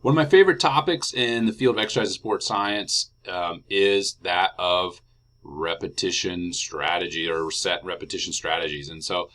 One of my favorite topics in the field of exercise and sports science is that of repetition strategy or set repetition strategies. And so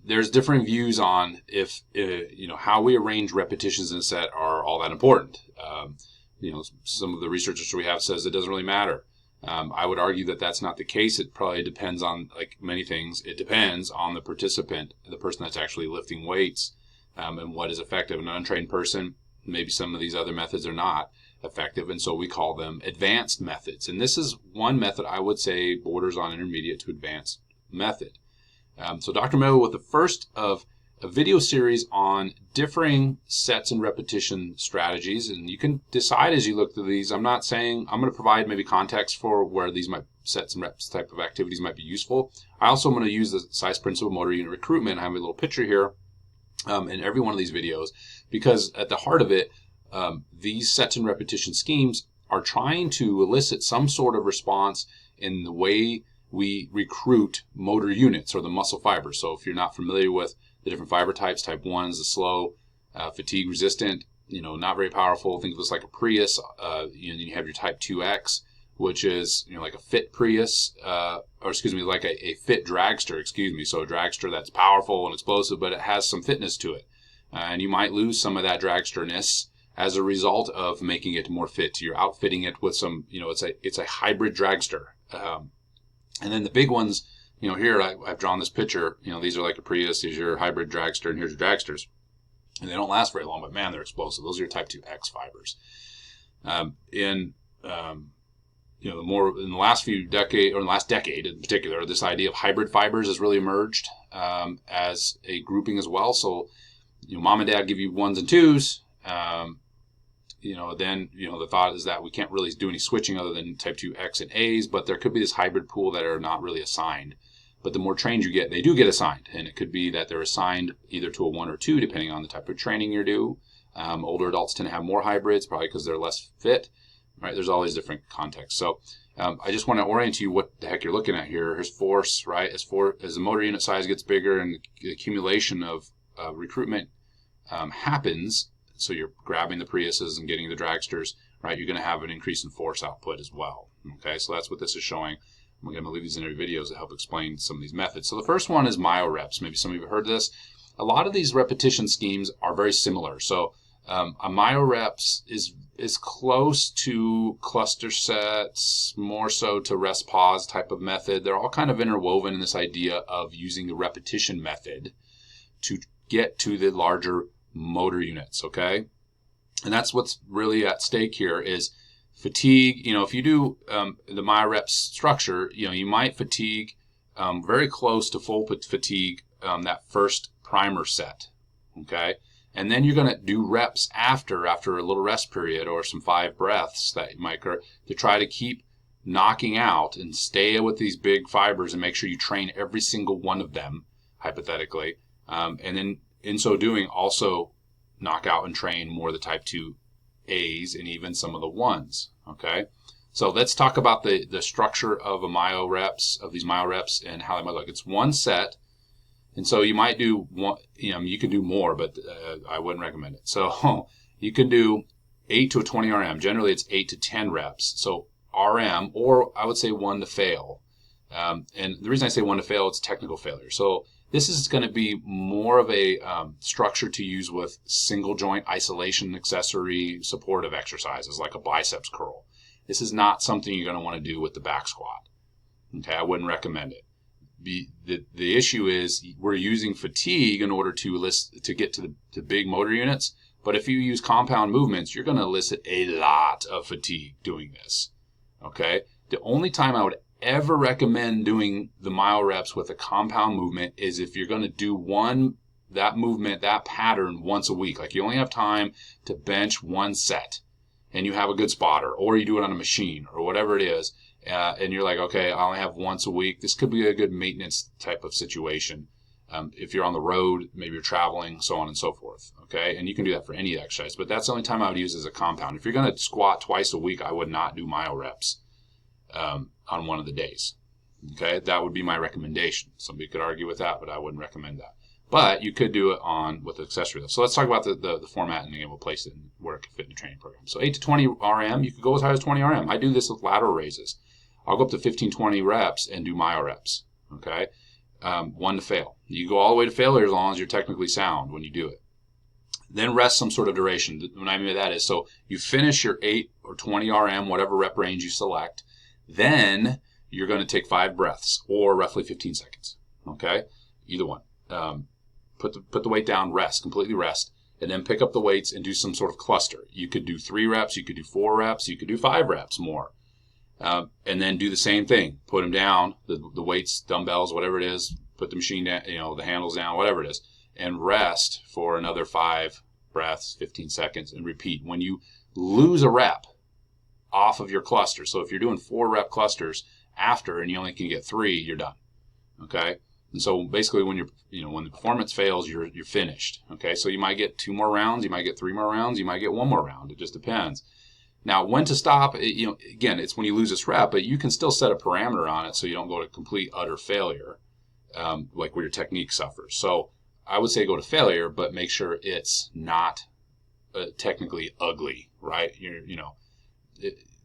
there's different views on if how we arrange repetitions in a set are all that important. Some of the researchers we have says it doesn't really matter. I would argue that that's not the case. It probably depends on, like many things, it depends on the participant, the person that's actually lifting weights, and what is effective. An untrained person, maybe some of these other methods are not effective, and so we call them advanced methods. And this is one method I would say borders on intermediate to advanced method. So Dr. Myo with the first of a video series on differing sets and repetition strategies, and you can decide as you look through these. I'm not saying I'm going to provide maybe context for where these sets and reps type of activities might be useful. I also am going to use the size principle of motor unit recruitment. I have a little picture here in every one of these videos, because at the heart of it, these sets and repetition schemes are trying to elicit some sort of response in the way we recruit motor units or the muscle fibers. So if you're not familiar with the different fiber types, type 1 is the slow, fatigue resistant, not very powerful. Think of this like a Prius. You have your type 2X, which is like a fit Prius, like a fit dragster, So a dragster that's powerful and explosive, but it has some fitness to it. And you might lose some of that dragsterness as a result of making it more fit. You're outfitting it with some, it's a hybrid dragster. And then the big ones, here I've drawn this picture. These are like a Prius, these are your hybrid dragster, and here's your dragsters. And they don't last very long, but man, they're explosive. Those are your type 2X fibers. In the last few decades, or in the last decade in particular, this idea of hybrid fibers has really emerged as a grouping as well. So, mom and dad give you 1s and 2s. Then the thought is that we can't really do any switching other than type 2X and A's, but there could be this hybrid pool that are not really assigned. But the more trained you get, they do get assigned, and it could be that they're assigned either to a 1 or 2, depending on the type of training you do. Older adults tend to have more hybrids, probably because they're less fit. Right? There's all these different contexts. So I just want to orient you what the heck you're looking at here. Here's force, right? As the motor unit size gets bigger and the accumulation of recruitment happens, so you're grabbing the Priuses and getting the dragsters, right? You're going to have an increase in force output as well. Okay, so that's what this is showing. I'm going to leave these in every videos to help explain some of these methods. So the first one is Myo Reps. Maybe some of you have heard this. A lot of these repetition schemes are very similar. So a Myo Reps is close to cluster sets, more so to rest pause type of method. They're all kind of interwoven in this idea of using the repetition method to get to the larger motor units, okay? And that's what's really at stake here is fatigue. If you do the Myo Reps structure, you might fatigue very close to full fatigue that first primer set, okay? And then you're going to do reps after a little rest period or some 5 breaths that you might occur to try to keep knocking out and stay with these big fibers and make sure you train every single one of them, hypothetically. And then in so doing, also knock out and train more of the type 2As and even some of the 1s, okay? So let's talk about the structure of these Myo Reps and how they might look. It's one set, and so you might do one, you can do more, but I wouldn't recommend it. So you can do 8 to 20 RM. Generally, it's 8 to 10 reps. So RM, or I would say 1 to fail. And the reason I say 1 to fail, it's technical failure. So this is going to be more of a structure to use with single joint isolation accessory supportive exercises like a biceps curl. This is not something you're going to want to do with the back squat. Okay, I wouldn't recommend it. The issue is we're using fatigue in order to get to the big motor units. But if you use compound movements, you're going to elicit a lot of fatigue doing this. Okay, the only time I would ever recommend doing the Myo Reps with a compound movement is if you're going to do that movement, that pattern once a week. Like you only have time to bench 1 set and you have a good spotter, or you do it on a machine or whatever it is. And you're like, okay, I only have once a week. This could be a good maintenance type of situation. If you're on the road, maybe you're traveling, so on and so forth. Okay, and you can do that for any exercise, but that's the only time I would use as a compound. If you're going to squat twice a week, I would not do Myo Reps on one of the days. Okay, that would be my recommendation. Somebody could argue with that, but I wouldn't recommend that. But you could do it with accessory. So let's talk about the format, and again, we'll place it in where it can fit in the training program. So 8 to 20 RM, you could go as high as 20 RM. I do this with lateral raises. I'll go up to 15, 20 reps and do Myo Reps, okay? 1 to fail. You go all the way to failure as long as you're technically sound when you do it. Then rest some sort of duration. What I mean by that is, so you finish your 8 or 20 RM, whatever rep range you select, then you're going to take 5 breaths, or roughly 15 seconds, okay? Either one. Put the weight down, completely rest, and then pick up the weights and do some sort of cluster. You could do 3 reps, you could do 4 reps, you could do 5 reps more. And then do the same thing. Put them down, the weights, dumbbells, whatever it is, put the machine down, the handles down, whatever it is, and rest for another 5 breaths, 15 seconds, and repeat. When you lose a rep off of your cluster, so if you're doing 4 rep clusters after and you only can get 3, you're done, okay? And so basically when when the performance fails, you're finished, okay? So you might get 2 more rounds, you might get 3 more rounds, you might get 1 more round. It just depends. Now, when to stop, again, it's when you lose this rep, but you can still set a parameter on it so you don't go to complete, utter failure, like where your technique suffers. So I would say go to failure, but make sure it's not technically ugly, right?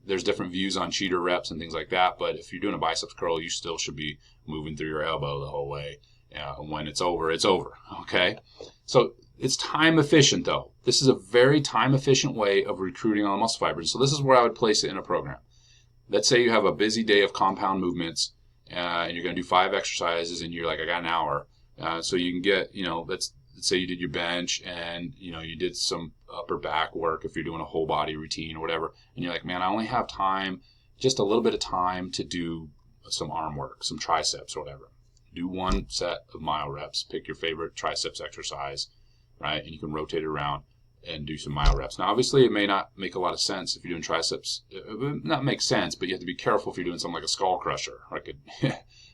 There's different views on cheater reps and things like that, but if you're doing a biceps curl, you still should be moving through your elbow the whole way. When it's over, okay? So it's time efficient, though. This is a very time efficient way of recruiting on muscle fibers. So this is where I would place it in a program. Let's say you have a busy day of compound movements, and you're going to do 5 exercises, and you're like, I got an hour. So you can get, let's say you did your bench, and you did some upper back work if you're doing a whole body routine or whatever, and you're like, man, I only have time, just a little bit of time to do some arm work, some triceps or whatever. Do 1 set of Myo Reps. Pick your favorite triceps exercise, right? And you can rotate it around and do some Myo Reps. Now, obviously, it may not make a lot of sense if you're doing triceps. It would not make sense, but you have to be careful if you're doing something like a skull crusher, like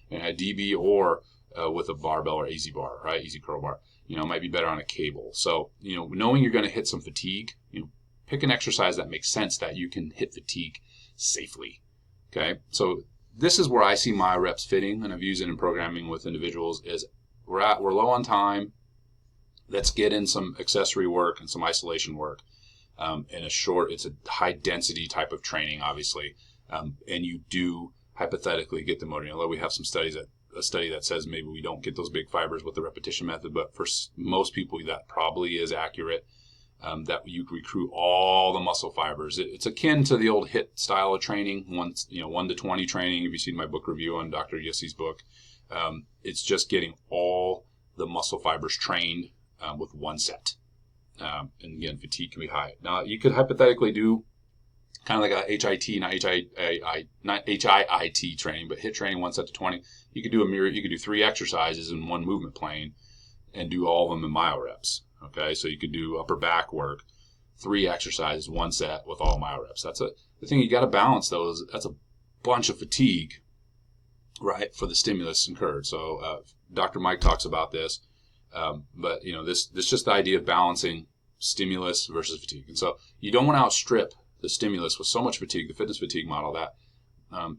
a DB, or with a barbell or easy bar, right? Easy curl bar. It might be better on a cable. So, knowing you're going to hit some fatigue, pick an exercise that makes sense that you can hit fatigue safely, okay? So this is where I see Myo Reps fitting, and I've used it in programming with individuals, is we're low on time. Let's get in some accessory work and some isolation work it's a high density type of training, obviously, and you do hypothetically get the motor. Although we have some studies a study that says maybe we don't get those big fibers with the repetition method, but for most people that probably is accurate, that you recruit all the muscle fibers. It's akin to the old HIIT style of training, 1 to 20 training. If you've seen my book review on Dr. Yussi's book, it's just getting all the muscle fibers trained with 1 set. And again, fatigue can be high. Now, you could hypothetically do kind of like a HIIT, not HIIT training, but HIIT training, 1 set to 20. You could do 3 exercises in 1 movement plane and do all of them in Myo Reps. Okay, so you could do upper back work, 3 exercises, 1 set with all Myo Reps. The thing you got to balance, though, is that's a bunch of fatigue, right, for the stimulus incurred. So Dr. Mike talks about this, but this just the idea of balancing stimulus versus fatigue. And so you don't want to outstrip the stimulus with so much fatigue, the fitness fatigue model, that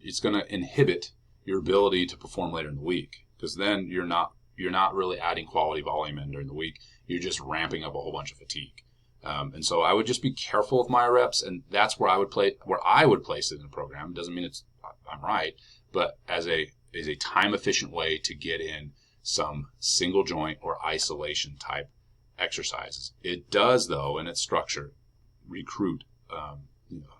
it's going to inhibit your ability to perform later in the week, because then you're not really adding quality volume in during the week. You're just ramping up a whole bunch of fatigue. And so I would just be careful with Myo Reps, and that's where I would place it in the program. It doesn't mean I'm right, but as a time efficient way to get in some single joint or isolation type exercises. It does, though, in its structure, recruit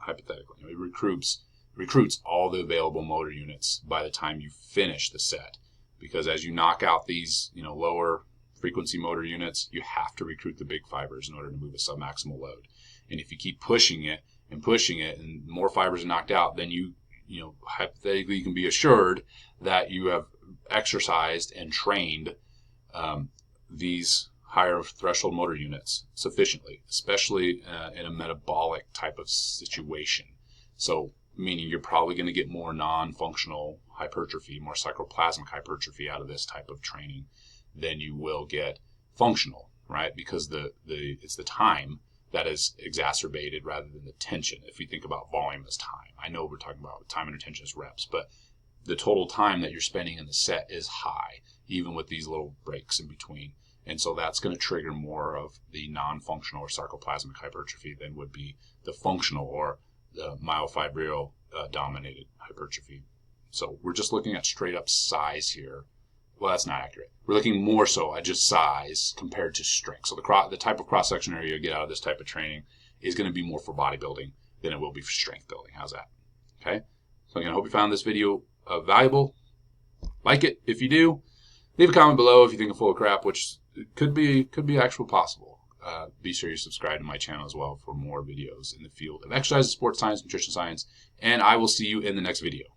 hypothetically. It recruits all the available motor units by the time you finish the set, because as you knock out these lower frequency motor units, you have to recruit the big fibers in order to move a submaximal load. And if you keep pushing it and more fibers are knocked out, then hypothetically you can be assured that you have exercised and trained these higher threshold motor units sufficiently, especially in a metabolic type of situation. So meaning you're probably going to get more non-functional hypertrophy, more cycloplasmic hypertrophy out of this type of training than you will get functional, right? Because it's the time that is exacerbated rather than the tension. If we think about volume as time, I know we're talking about time under tension as reps, but the total time that you're spending in the set is high, even with these little breaks in between. And so that's going to trigger more of the non-functional or sarcoplasmic hypertrophy than would be the functional or the myofibril dominated hypertrophy. So we're just looking at straight up size here. Well, that's not accurate. We're looking more so at just size compared to strength. So the type of cross-section area you get out of this type of training is going to be more for bodybuilding than it will be for strength building. How's that? Okay. So again, I hope you found this video valuable. Like it if you do. Leave a comment below if you think I'm full of crap, which could be actually possible. Be sure you subscribe to my channel as well for more videos in the field of exercise, sports science, nutrition science, and I will see you in the next video.